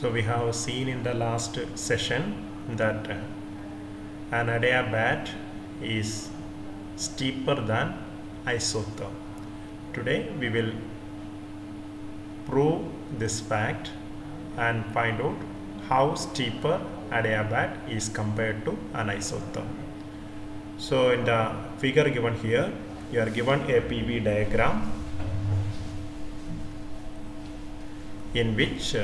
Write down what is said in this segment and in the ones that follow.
So we have seen in the last session that an adiabat is steeper than isotherm. Today we will prove this fact and find out how steeper adiabat is compared to an isotherm. So in the figure given here, you are given a PV diagram in which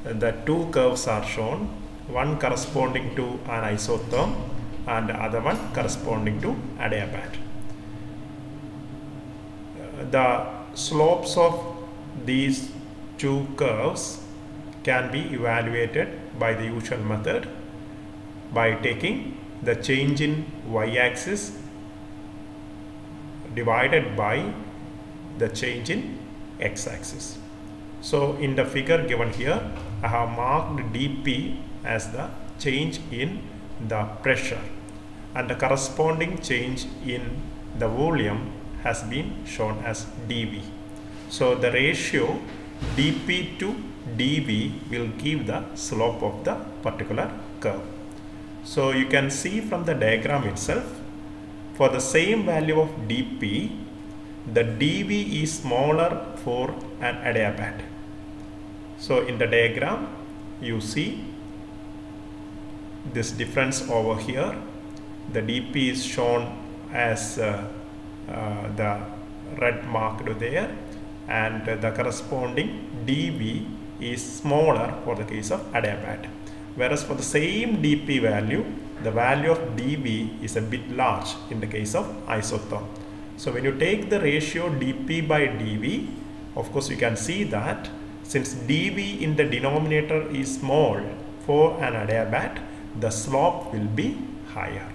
the two curves are shown, one corresponding to an isotherm and the other one corresponding to adiabat. The slopes of these two curves can be evaluated by the usual method by taking the change in y-axis divided by the change in x-axis. So in the figure given here, I have marked dP as the change in the pressure and the corresponding change in the volume has been shown as dV. So the ratio dP to dV will give the slope of the particular curve. So you can see from the diagram itself, for the same value of dP, the dV is smaller for an adiabat. So in the diagram you see this difference over here. The dP is shown as the red marked there, and the corresponding dV is smaller for the case of adiabat. Whereas for the same dP value, the value of dV is a bit large in the case of isotherm. So when you take the ratio dP by dV, of course you can see that since dV in the denominator is small for an adiabat, the slope will be higher.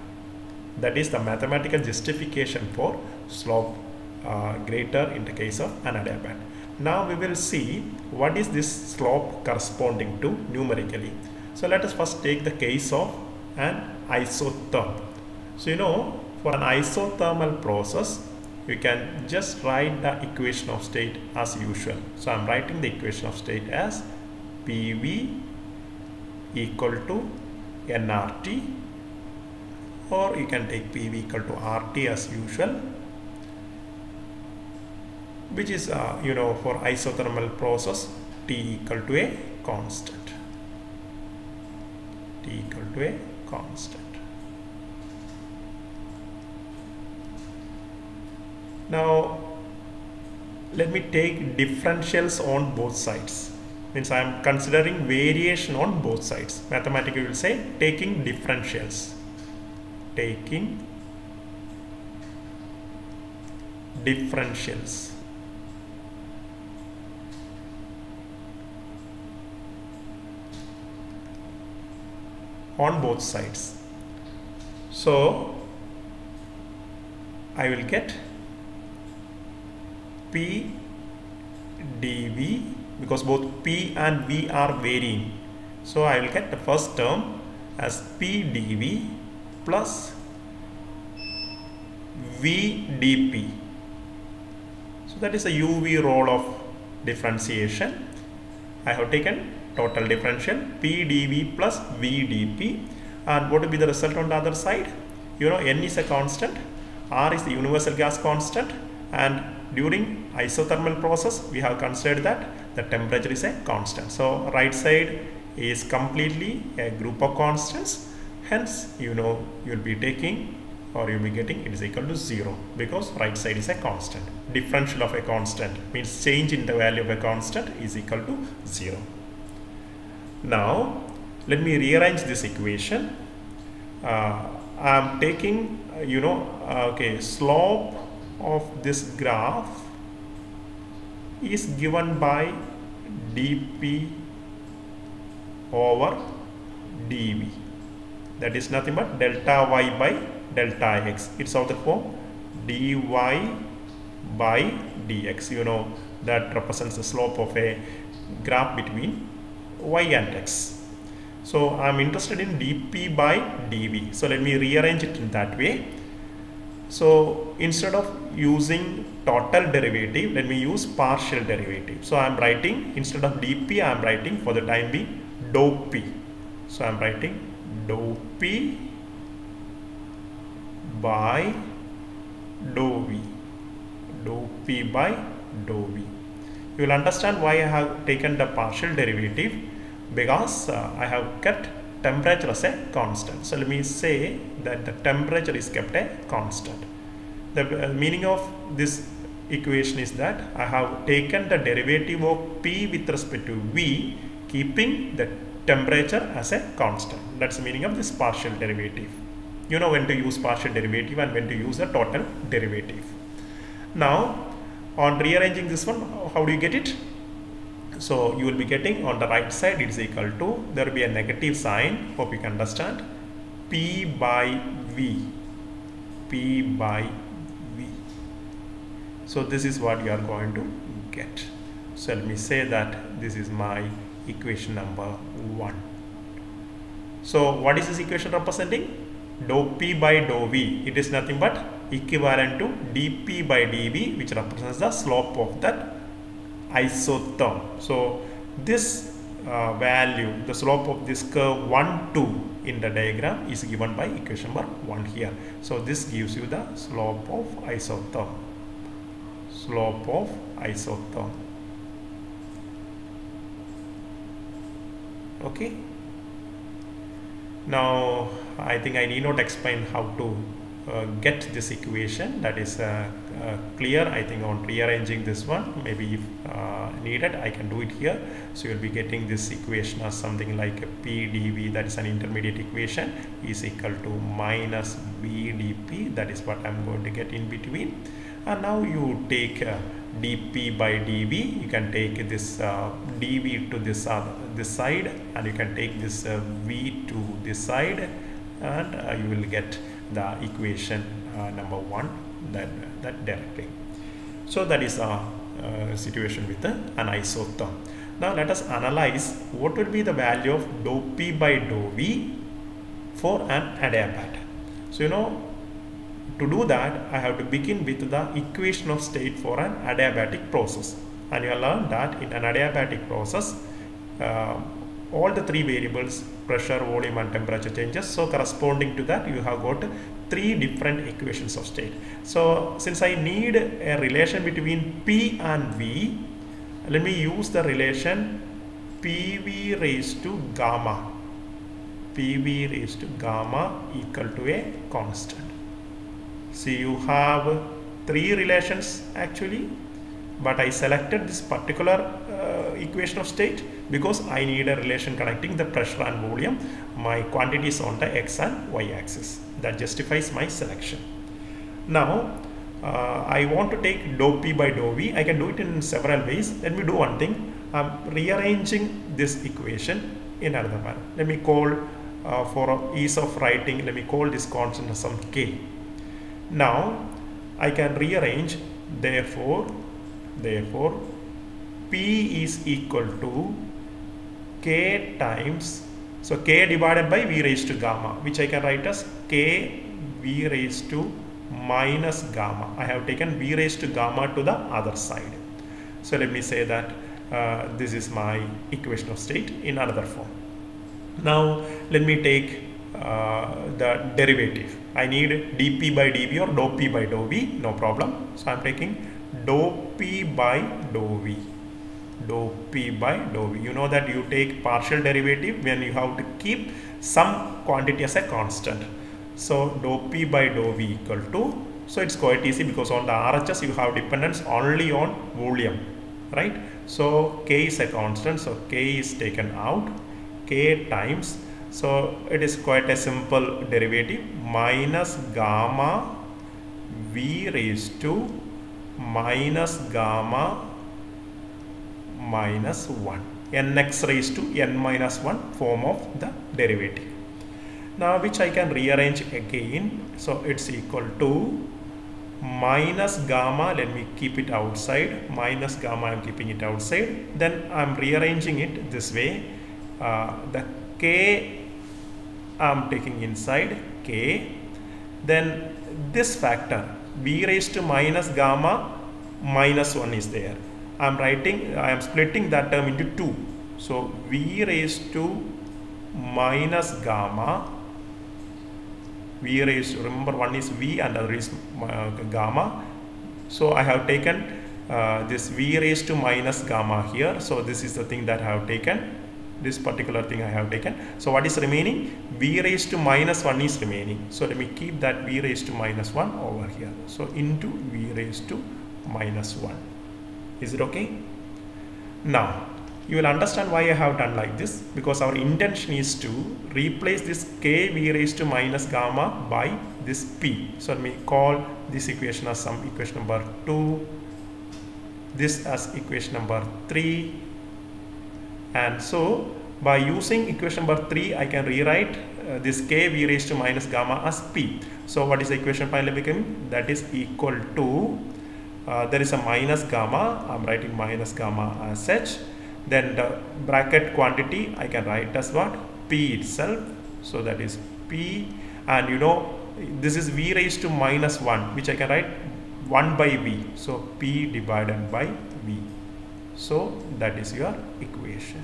That is the mathematical justification for slope greater in the case of an adiabat. Now we will see what is this slope corresponding to numerically. So let us first take the case of an isotherm. So for an isothermal process, you can just write the equation of state as usual. So I am writing the equation of state as PV equal to nRT, or you can take PV equal to RT as usual, which is for isothermal process T equal to a constant. T equal to a constant. Now let me take differentials on both sides. Means I am considering variation on both sides. Mathematically we will say taking differentials. Taking differentials. On both sides. So I will get P dV, because both P and V are varying. So I will get the first term as P dV plus V dP. So that is a UV role of differentiation. I have taken total differential P dV plus V dP, and what will be the result on the other side? N is a constant, R is the universal gas constant, and during isothermal process we have considered that the temperature is a constant. So right side is completely a group of constants, hence you'll be taking, or you'll be getting it is equal to 0, because right side is a constant. Differential of a constant means change in the value of a constant is equal to 0. Now let me rearrange this equation. I am taking slope of this graph is given by dP over dV. That is nothing but delta y by delta x. It's of the form dy by dx. That represents the slope of a graph between y and x. So I am interested in dP by dV. So let me rearrange it in that way. So instead of using total derivative, let me use partial derivative. So I am writing, instead of dP, I am writing for the time being dou p. So I am writing dou p by dou v. Dou p by dou v. You will understand why I have taken the partial derivative, because I have kept temperature as a constant. So let me say that the temperature is kept a constant. The meaning of this equation is that I have taken the derivative of p with respect to v, keeping the temperature as a constant. That's the meaning of this partial derivative. You know when to use partial derivative and when to use a total derivative. Now on rearranging this one, how do you get it? So you will be getting on the right side it is equal to, there will be a negative sign, hope you can understand, p by v. P by v. So this is what you are going to get. So let me say that this is my equation number 1. So what is this equation representing? Dou p by dou v. It is nothing but equivalent to dp by dv, which represents the slope of that isotherm. So this value, the slope of this curve 1, 2 in the diagram is given by equation number 1 here. So this gives you the slope of isotherm. Slope of isotherm. Okay. Now I think I need not explain how to get this equation. That is clear. I think on rearranging this one, maybe if needed I can do it here. So you will be getting this equation as something like p dv, that is an intermediate equation, is equal to minus v dp. That is what I am going to get in between. And now you take dp by dv, you can take this dv to this side, and you can take this v to this side, and you will get the equation number 1 that directly. So that is a situation with an isotherm. Now let us analyze what will be the value of dou p by dou v for an adiabat. So you know, to do that I have to begin with the equation of state for an adiabatic process, and you have learned that in an adiabatic process all the 3 variables, pressure, volume and temperature changes. So corresponding to that you have got 3 different equations of state. So since I need a relation between p and v, let me use the relation pv raised to gamma. Pv raised to gamma equal to a constant. See, you have 3 relations actually, but I selected this particular equation of state because I need a relation connecting the pressure and volume, my quantities on the x and y axis. That justifies my selection. Now I want to take dou p by dou v. I can do it in several ways. Let me do one thing. I'm rearranging this equation in another manner. Let me call for ease of writing, let me call this constant as some k. Now I can rearrange, therefore p is equal to k times, so k divided by v raised to gamma, which I can write as k v raised to minus gamma. I have taken v raised to gamma to the other side. So let me say that this is my equation of state in another form. Now let me take the derivative. I need dp by dv or dou p by dou v, no problem. So I am taking dou p by dou v. Dou p by dou v. You know that you take partial derivative when you have to keep some quantity as a constant. So dou p by dou v equal to, so it's quite easy because on the RHS you have dependence only on volume, right? So k is a constant, so k is taken out, k times, so it is quite a simple derivative, minus gamma v raised to minus gamma minus 1, nx raised to n minus 1 form of the derivative. Now which I can rearrange again. So it's equal to minus gamma, let me keep it outside, minus gamma I am keeping it outside, then I am rearranging it this way. The k I am taking inside, k, then this factor v raised to minus gamma minus 1 is there. I am splitting that term into 2. So v raised to minus gamma, v raised to, remember one is v and other is gamma. So I have taken this v raised to minus gamma here. So this is the thing that I have taken, this particular thing I have taken. So what is remaining? V raised to minus 1 is remaining. So let me keep that v raised to minus 1 over here. So into v raised to minus 1. Is it okay? Now you will understand why I have done like this, because our intention is to replace this k v raised to minus gamma by this p. So let me call this equation as some equation number 2, this as equation number 3, and so by using equation number 3 I can rewrite this k v raised to minus gamma as p. So what is the equation finally becoming? That is equal to there is a minus gamma, I am writing minus gamma as such, then the bracket quantity I can write as what? P itself. So that is p, and you know this is v raised to minus 1, which I can write 1 by v. So p divided by v. So that is your equation.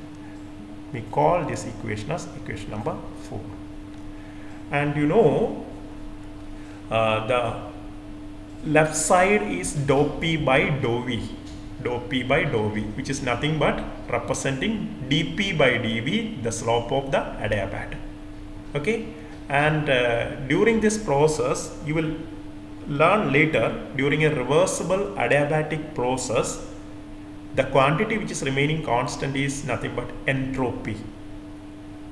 We call this equation as equation number 4. And you know the left side is dou p by dou v, dou p by dou v, which is nothing but representing dp by dv, the slope of the adiabat. Okay, and during this process you will learn later, during a reversible adiabatic process, the quantity which is remaining constant is nothing but entropy.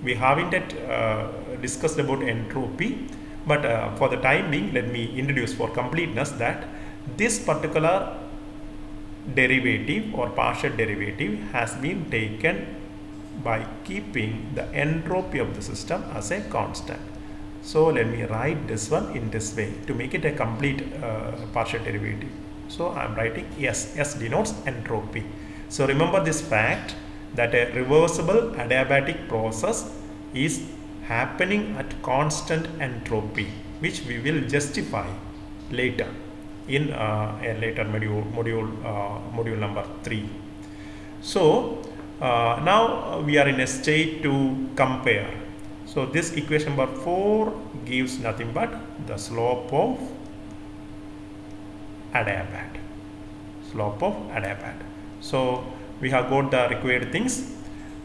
We haven't yet discussed about entropy, but for the time being, let me introduce for completeness that this particular derivative or partial derivative has been taken by keeping the entropy of the system as a constant. So let me write this one in this way to make it a complete partial derivative. So I am writing S. S denotes entropy. So remember this fact that a reversible adiabatic process is happening at constant entropy, which we will justify later in a later module number 3. So now we are in a state to compare. So this equation number 4 gives nothing but the slope of adiabat. Slope of adiabat. So we have got the required things.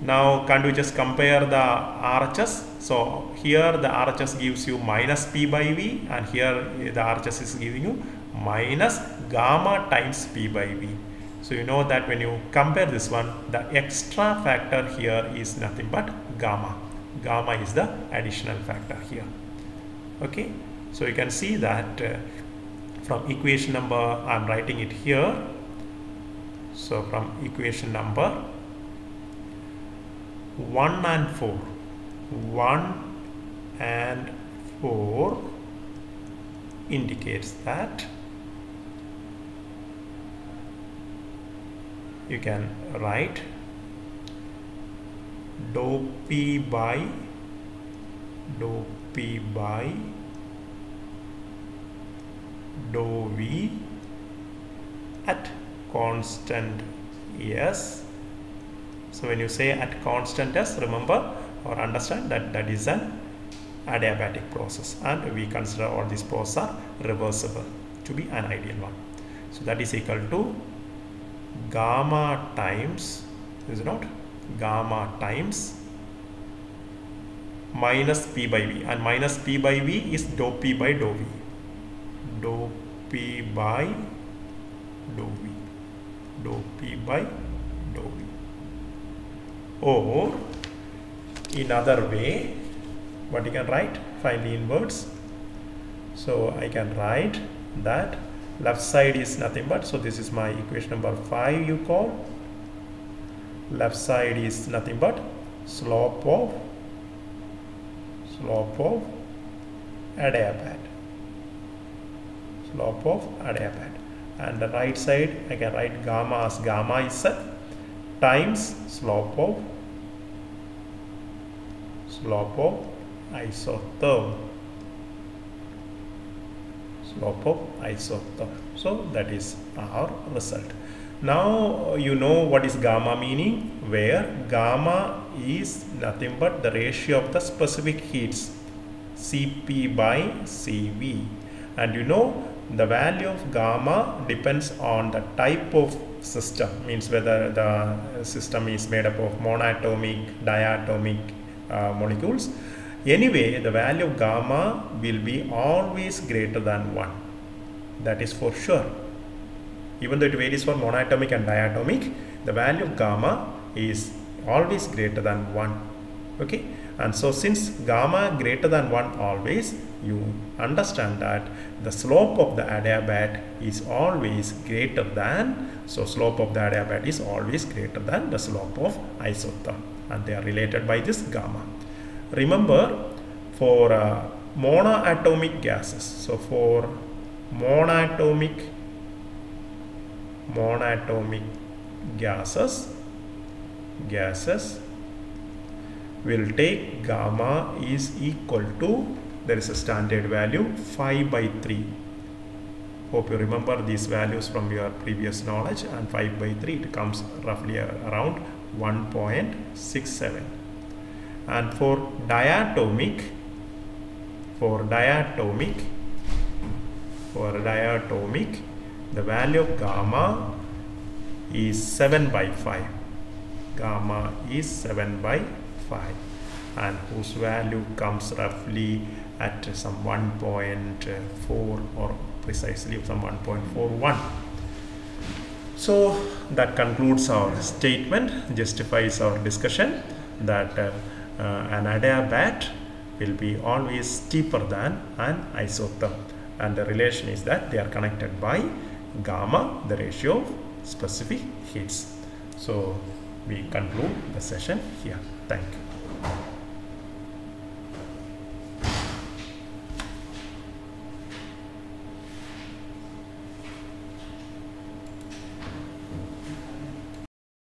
Now can't we just compare the RHS? So here the RHS gives you minus p by v, and here the RHS is giving you minus gamma times p by v. So you know that when you compare this one, the extra factor here is nothing but gamma. Gamma is the additional factor here. Okay, so you can see that from equation number, I am writing it here. So from equation number 1 and 4, 1 and 4 indicates that you can write dou p by dou v at constant S. So when you say at constant S, remember or understand that that is an adiabatic process, and we consider all these processes are reversible to be an ideal one. So that is equal to gamma times, is it not, gamma times minus p by v, and minus p by v is dou p by dou v, dou p by dou v, dou p by dou v. Or in other way, what you can write, find the inverse. So I can write that left side is nothing but, so this is my equation number 5 you call, left side is nothing but slope of adiabat, slope of adiabat, and the right side I can write gamma as gamma itself times slope of isotherm, slope of isotherm. So that is our result. Now you know what is gamma meaning, where gamma is nothing but the ratio of the specific heats, Cp by Cv, and you know the value of gamma depends on the type of system, means whether the system is made up of monatomic, diatomic molecules. Anyway, the value of gamma will be always greater than 1. That is for sure. Even though it varies for monatomic and diatomic, the value of gamma is always greater than 1. Okay, and so since gamma greater than 1 always, you understand that the slope of the adiabat is always greater than, so slope of the adiabat is always greater than the slope of isotherm, and they are related by this gamma. Remember, for monoatomic gases, so for monatomic gases will take gamma is equal to, there is a standard value, 5 by 3. Hope you remember these values from your previous knowledge, and 5 by 3 it comes roughly around 1.67. and for diatomic the value of gamma is 7 by 5. Gamma is 7 by 5, and whose value comes roughly at some 1.4 or precisely some 1.41. So that concludes our statement, justifies our discussion that an adiabat will be always steeper than an isotherm, and the relation is that they are connected by gamma, the ratio of specific heats. So we conclude the session here. Thank you.